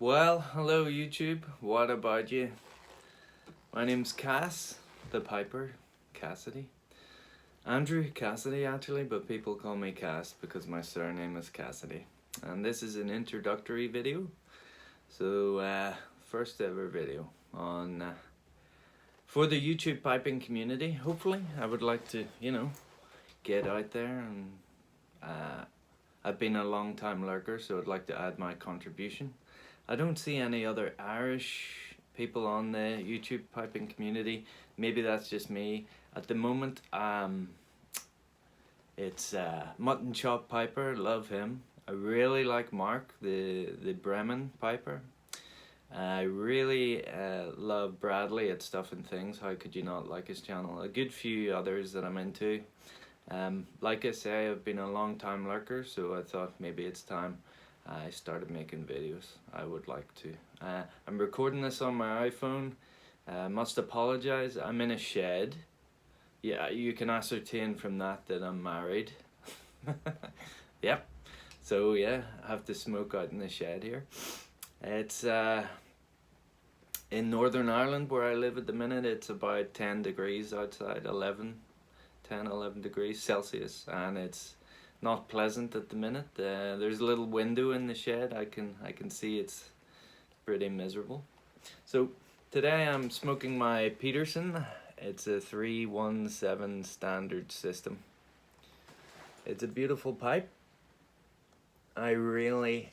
Well, hello YouTube, what about you? My name's Cass, the Piper, Cassidy. Andrew Cassidy actually, but people call me Cass because my surname is Cassidy. And this is an introductory video. So, first ever video on for the YouTube piping community. Hopefully, I would like to, get out there and I've been a long time lurker, so I'd like to add my contribution. I don't see any other Irish people on the YouTube piping community. Maybe that's just me. At the moment, it's Mutton Chop Piper, love him. I really like Mark, the Bremen Piper. I really love Bradley at Stuff and Things. How could you not like his channel? A good few others that I'm into. Like I say, I've been a long time lurker, so I thought maybe it's time I started making videos. I would like to. I'm recording this on my iPhone. Must apologize. I'm in a shed. Yeah, you can ascertain from that I'm married. Yep. So yeah, I have to smoke out in the shed here. It's in Northern Ireland where I live at the minute. It's about 10 degrees outside, 11 degrees Celsius, and it's not pleasant at the minute. There's a little window in the shed. I can see it's pretty miserable. So today I'm smoking my Peterson. It's a 317 standard system. It's a beautiful pipe. I really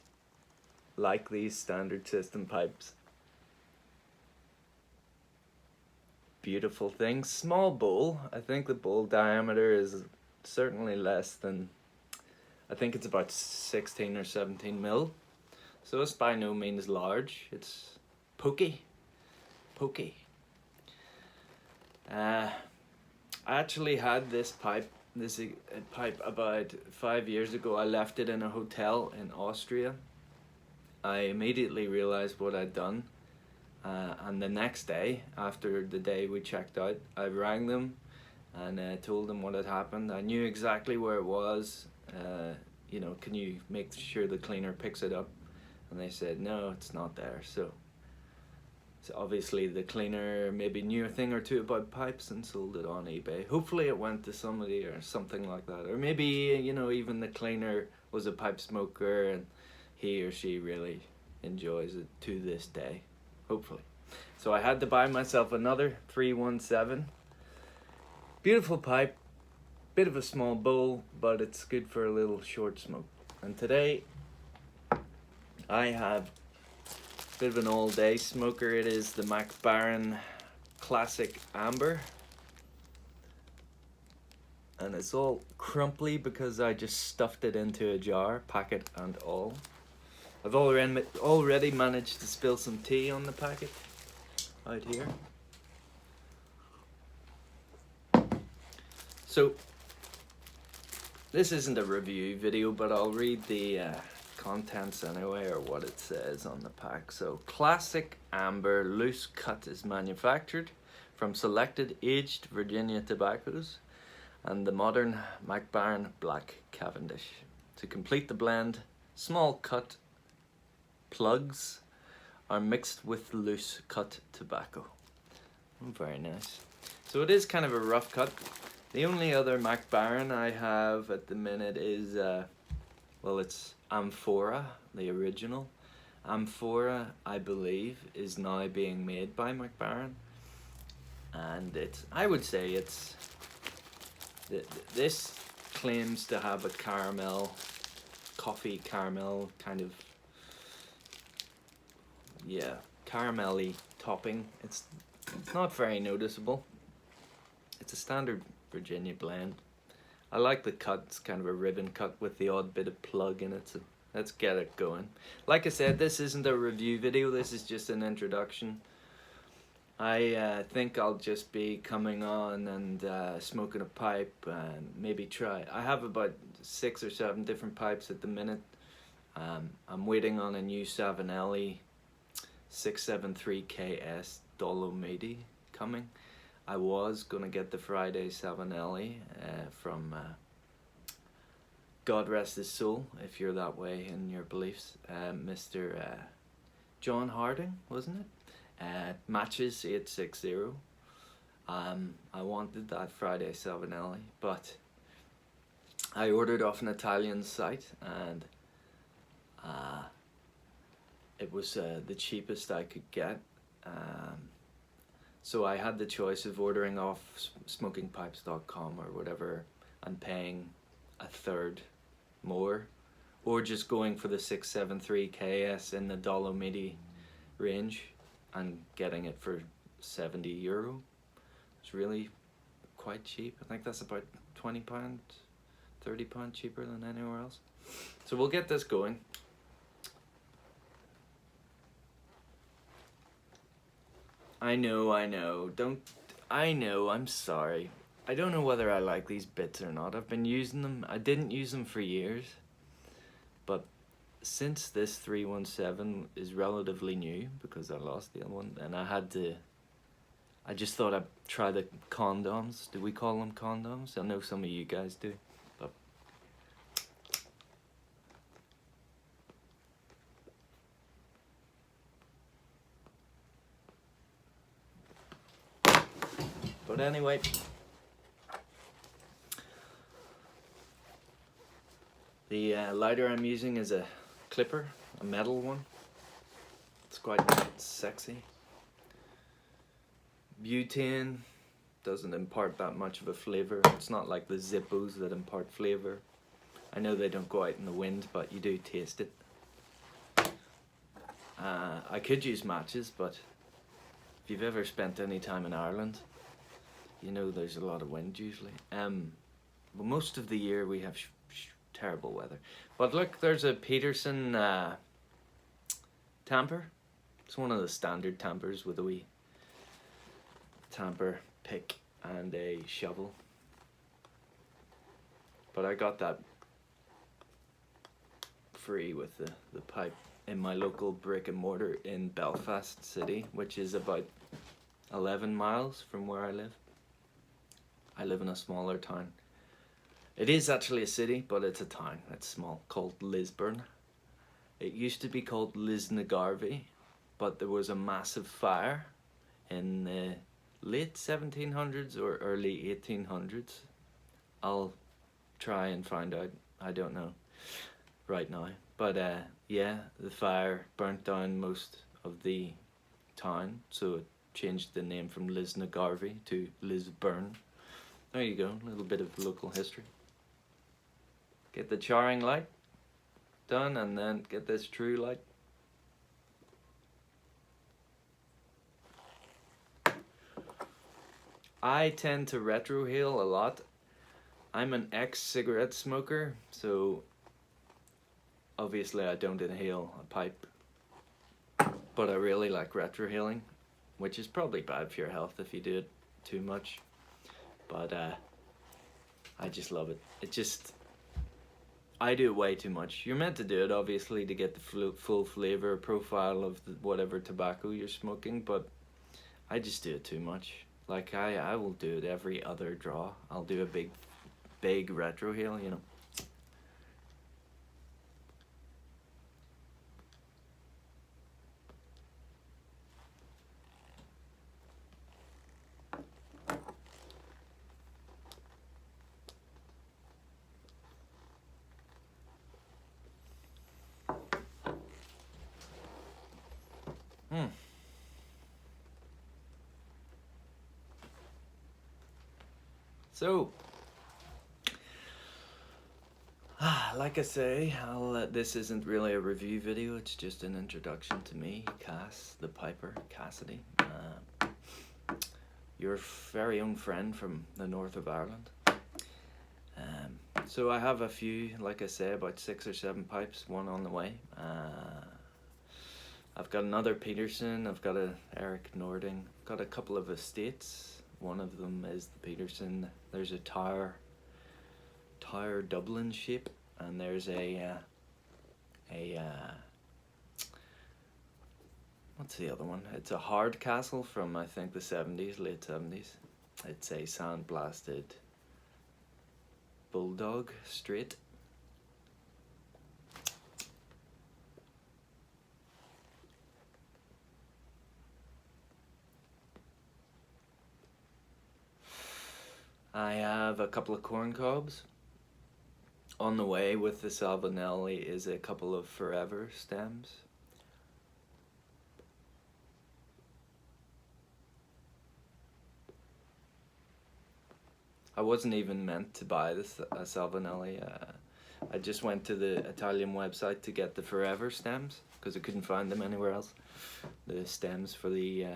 like these standard system pipes. Beautiful thing. Small bowl. I think the bowl diameter is certainly less than, I think it's about 16 or 17 mil. So it's by no means large. It's pokey. I actually had this pipe about 5 years ago. I left it in a hotel in Austria. I immediately realized what I'd done. And the next day, after the day we checked out, I rang them and told them what had happened. I knew exactly where it was. Can you make sure the cleaner picks it up? And they said, no, it's not there. So obviously the cleaner maybe knew a thing or two about pipes and sold it on eBay. Hopefully it went to somebody or something like that. Or maybe, even the cleaner was a pipe smoker and he or she really enjoys it to this day. Hopefully. So I had to buy myself another 317. Beautiful pipe. Bit of a small bowl, but it's good for a little short smoke. And today I have a bit of an all-day smoker. It is the McBaron Classic Amber. And it's all crumply because I just stuffed it into a jar, packet and all. I've already managed to spill some tea on the packet out here. So this isn't a review video, but I'll read the contents anyway, or what it says on the pack. So Classic Amber loose cut is manufactured from selected aged Virginia tobaccos and the modern McBaron Black Cavendish. To complete the blend, small cut plugs are mixed with loose cut tobacco. Very nice. So it is kind of a rough cut. The only other McBaron I have at the minute is it's Amphora, the original. Amphora, I believe, is now being made by McBaron, and I would say this claims to have a coffee caramel kind of, caramelly topping. It's not very noticeable. It's a standard Virginia blend. I like the cut. It's kind of a ribbon cut with the odd bit of plug in it, so let's get it going. Like I said, this isn't a review video, this is just an introduction. I think I'll just be coming on and smoking a pipe and maybe try. I have about 6 or 7 different pipes at the minute. I'm waiting on a new Savinelli 673KS Dolomiti coming. I was going to get the Friday Savinelli from God rest his soul, if you're that way in your beliefs, Mr. John Harding, wasn't it? Matches 860. I wanted that Friday Savinelli, but I ordered off an Italian site, and it was the cheapest I could get. So I had the choice of ordering off smokingpipes.com or whatever and paying a third more, or just going for the 673 KS in the Dolomiti range and getting it for €70. It's really quite cheap. I think that's about £20, £30 cheaper than anywhere else. So we'll get this going. I know, I'm sorry. I don't know whether I like these bits or not. I've been using them. I didn't use them for years, but since this 317 is relatively new, because I lost the other one, and I just thought I'd try the condoms. Do we call them condoms? I know some of you guys do, but anyway, the lighter I'm using is a clipper, a metal one. It's quite sexy. Butane doesn't impart that much of a flavor. It's not like the Zippos that impart flavor. I know they don't go out in the wind, but you do taste it. I could use matches, but if you've ever spent any time in Ireland, you know there's a lot of wind usually. But most of the year we have terrible weather. But look, there's a Peterson tamper. It's one of the standard tampers with a wee tamper pick and a shovel. But I got that free with the pipe in my local brick and mortar in Belfast City, which is about 11 miles from where I live. I live in a smaller town. It is actually a city, but it's a town. It's small, called Lisburn. It used to be called Lisnagarvey, but there was a massive fire in the late 1700s or early 1800s. I'll try and find out. I don't know right now. But yeah, the fire burnt down most of the town, so it changed the name from Lisnagarvey to Lisburn. There you go, a little bit of local history. Get the charring light done, and then get this true light. I tend to retrohale a lot. I'm an ex-cigarette smoker, so obviously I don't inhale a pipe, but I really like retrohaling, which is probably bad for your health if you do it too much, but I just love it. I do it way too much. You're meant to do it obviously to get the full flavor profile of whatever tobacco you're smoking, but I just do it too much. Like I will do it every other draw. I'll do a big retrohale, you know. So, like I say, this isn't really a review video, it's just an introduction to me, Cass, the Piper, Cassidy, your very own friend from the north of Ireland. So I have a few, like I say, about 6 or 7 pipes, one on the way. I've got another Peterson, I've got a Eric Nording, got a couple of estates. One of them is the Peterson. There's a Tower Dublin shape, and there's a what's the other one? It's a Hardcastle from I think the 70s, late 70s. It's a sandblasted Bulldog straight. I have a couple of corn cobs. On the way with the Salvinelli is a couple of forever stems. I wasn't even meant to buy this Salvinelli. I just went to the Italian website to get the forever stems because I couldn't find them anywhere else. The stems for the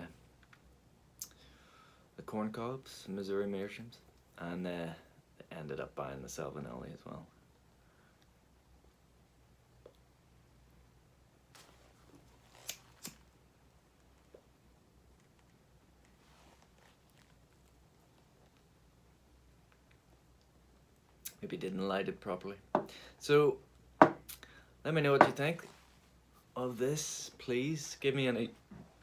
corn cobs, Missouri Meerschaums, and ended up buying the Salvinelli as well. Maybe didn't light it properly. So let me know what you think of this. Please give me any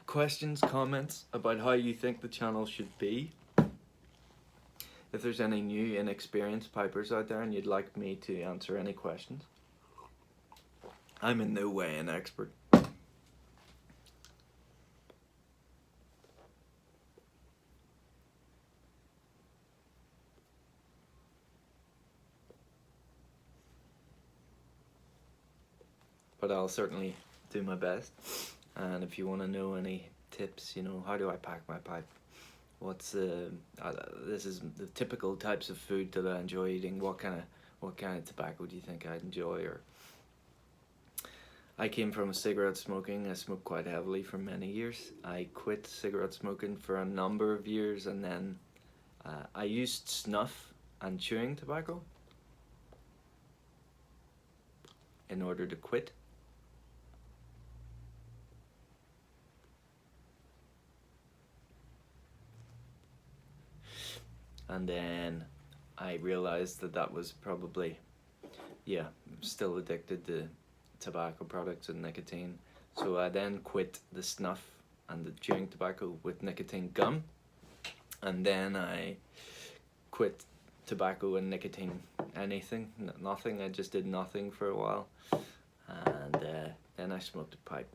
questions, comments about how you think the channel should be. If there's any new inexperienced pipers out there and you'd like me to answer any questions. I'm in no way an expert. But I'll certainly do my best. And if you want to know any tips, you know, how do I pack my pipe? What's this is the typical types of food that I enjoy eating. What kind of tobacco do you think I'd enjoy? Or I came from cigarette smoking. I smoked quite heavily for many years. I quit cigarette smoking for a number of years, and then I used snuff and chewing tobacco in order to quit. And then I realized that that was probably, yeah, I'm still addicted to tobacco products and nicotine. So I then quit the snuff and the chewing tobacco with nicotine gum. And then I quit tobacco and nicotine anything, nothing. I just did nothing for a while. And then I smoked a pipe.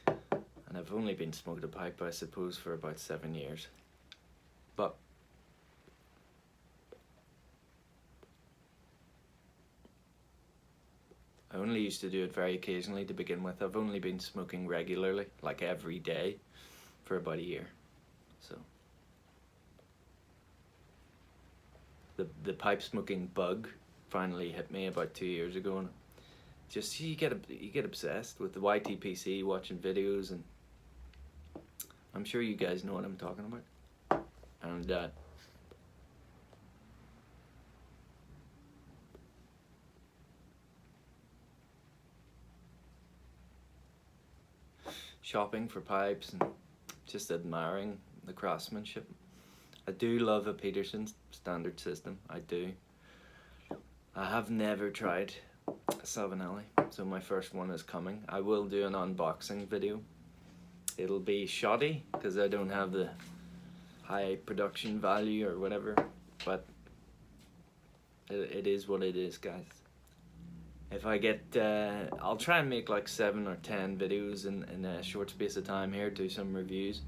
And I've only been smoking a pipe, I suppose, for about 7 years. But I only used to do it very occasionally to begin with. I've only been smoking regularly, like every day, for about a year. So the pipe smoking bug finally hit me about 2 years ago, and just you get obsessed with the YTPC, watching videos, and I'm sure you guys know what I'm talking about. And shopping for pipes and just admiring the craftsmanship. I do love a Peterson standard system, I do. I have never tried a Salvinelli, so my first one is coming. I will do an unboxing video. It'll be shoddy because I don't have the high production value or whatever, but it is what it is, guys. If I get, I'll try and make like 7 or 10 videos in a short space of time here, do some reviews,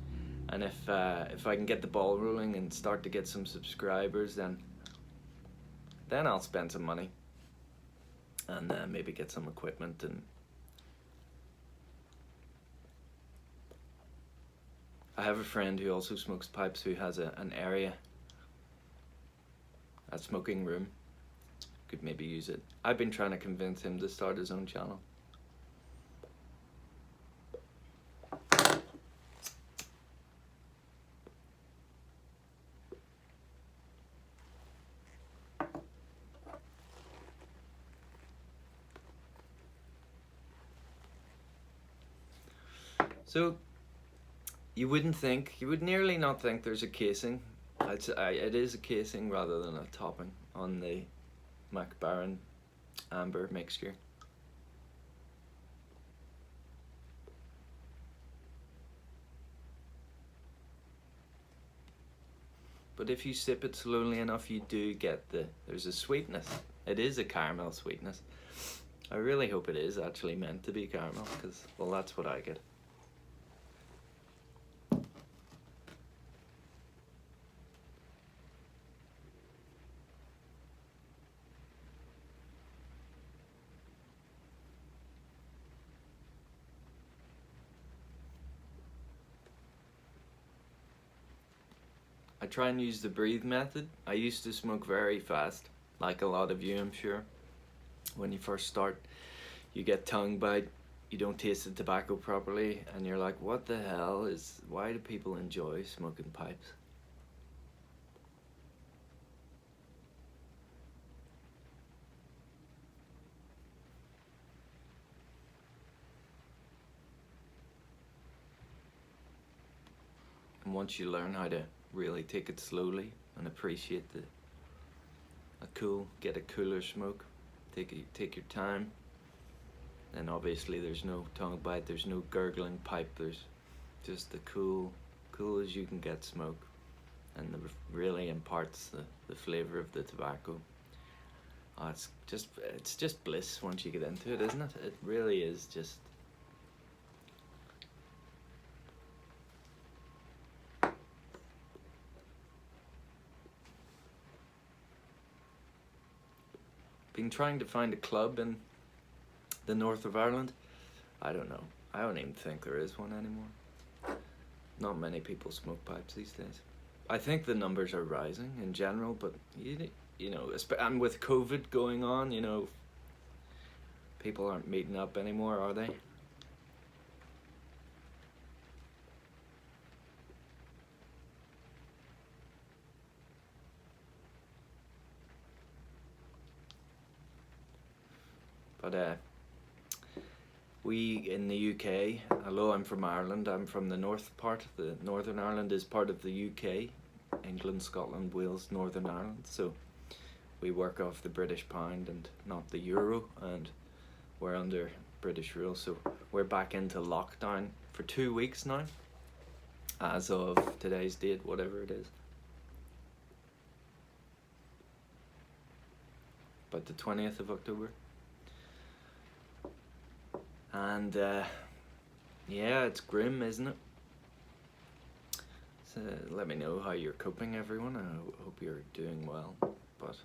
and if I can get the ball rolling and start to get some subscribers, then I'll spend some money and maybe get some equipment. And I have a friend who also smokes pipes who has an area, a smoking room. Could maybe use it. I've been trying to convince him to start his own channel. So you would nearly not think there's a casing. It is a casing rather than a topping on the Mac Baren amber mixture. But if you sip it slowly enough, you do get there's a sweetness. It is a caramel sweetness. I really hope it is actually meant to be caramel, because, well, that's what I get. I try and use the breathe method. I used to smoke very fast, like a lot of you, I'm sure. When you first start, you get tongue bite, you don't taste the tobacco properly, and you're like, what the hell is, why do people enjoy smoking pipes? And once you learn how to really take it slowly and appreciate get a cooler smoke, take your time, then obviously there's no tongue bite, there's no gurgling pipe, there's just the cool as you can get smoke, and it really imparts the flavor of the tobacco. Oh, it's just bliss once you get into it, isn't it? It really is just. Been trying to find a club in the north of Ireland. I don't know. I don't even think there is one anymore. Not many people smoke pipes these days. I think the numbers are rising in general, but you know, and with COVID going on, you know, people aren't meeting up anymore, are they? But we in the UK, although I'm from Ireland, I'm from the north part. The Northern Ireland is part of the UK, England, Scotland, Wales, Northern Ireland. So we work off the British pound and not the euro, and we're under British rule. So we're back into lockdown for 2 weeks now, as of today's date, whatever it is. But the 20th of October. And yeah, it's grim, isn't it? So let me know how you're coping, everyone. I hope you're doing well. But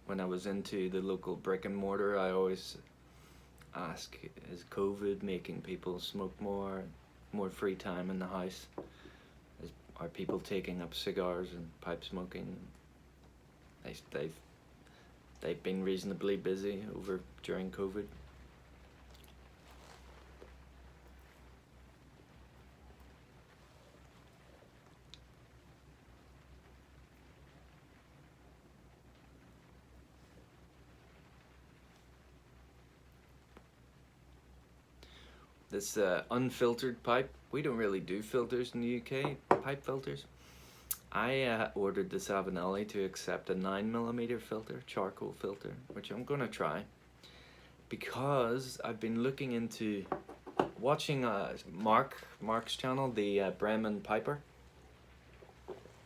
when I was into the local brick and mortar, I always ask, is COVID making people smoke more free time in the house? Are people taking up cigars and pipe smoking? They've been reasonably busy during COVID. This unfiltered pipe, we don't really do filters in the UK, pipe filters. I ordered the Savinelli to accept a 9mm filter, charcoal filter, which I'm gonna try, because I've been looking into watching Mark's channel, the Bremen Piper.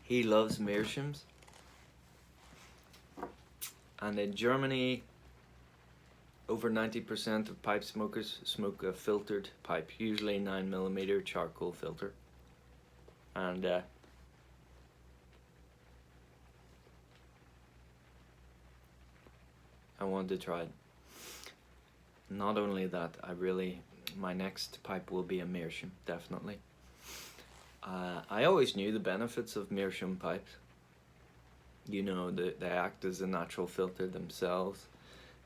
He loves Meerschaums, and in Germany, over 90% of pipe smokers smoke a filtered pipe, usually 9mm charcoal filter. And I wanted to try it. Not only that, my next pipe will be a Meerschaum, definitely. I always knew the benefits of Meerschaum pipes. You know, they act as a natural filter themselves.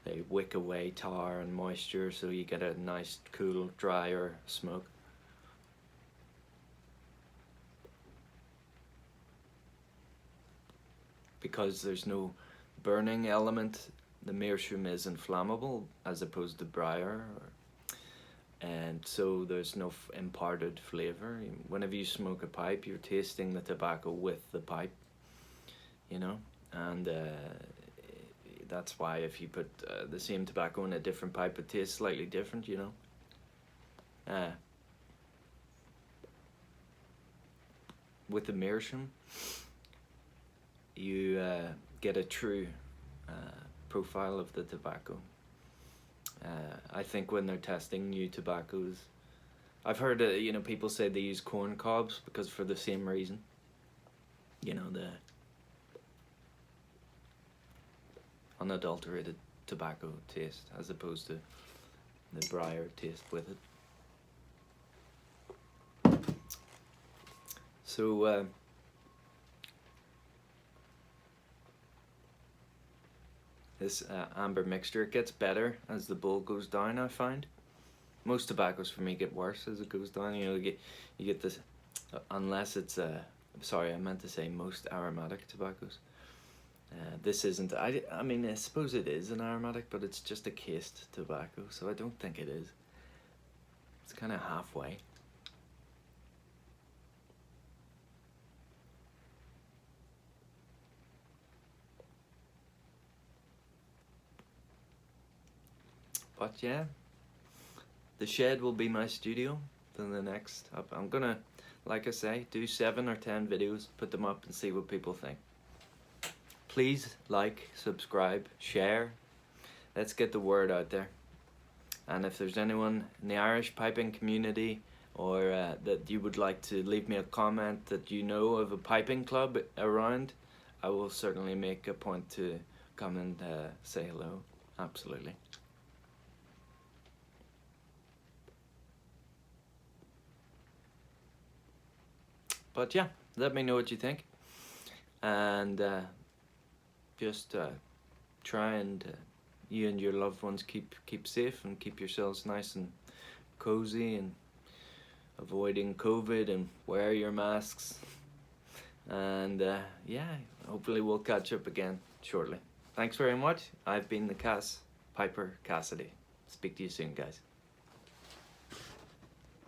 They wick away tar and moisture, so you get a nice, cool, drier smoke. Because there's no burning element, the Meerschaum is inflammable as opposed to briar, and so there's no imparted flavor. Whenever you smoke a pipe, you're tasting the tobacco with the pipe, you know, and that's why if you put the same tobacco in a different pipe, it tastes slightly different, you know. With the Meerschaum, you get a true profile of the tobacco. I think when they're testing new tobaccos, I've heard you know, people say they use corn cobs because for the same reason. You know, unadulterated tobacco taste as opposed to the briar taste with it. So this amber mixture, it gets better as the bowl goes down, I find. Most tobaccos for me get worse as it goes down. You know, you get this, unless it's sorry, I meant to say most aromatic tobaccos. This isn't. I mean, I suppose it is an aromatic, but it's just a cased tobacco, so I don't think it is. It's kind of halfway. But yeah, the shed will be my studio for the next. I'm gonna, like I say, do 7 or 10 videos, put them up and see what people think. Please like, subscribe, share. Let's get the word out there. And if there's anyone in the Irish piping community or that you would like to leave me a comment that you know of a piping club around, I will certainly make a point to come and say hello. Absolutely. But yeah, let me know what you think. And just try and you and your loved ones keep safe and keep yourselves nice and cozy and avoiding COVID and wear your masks. And yeah, hopefully we'll catch up again shortly. Thanks very much. I've been the Piper Cassidy. Speak to you soon, guys.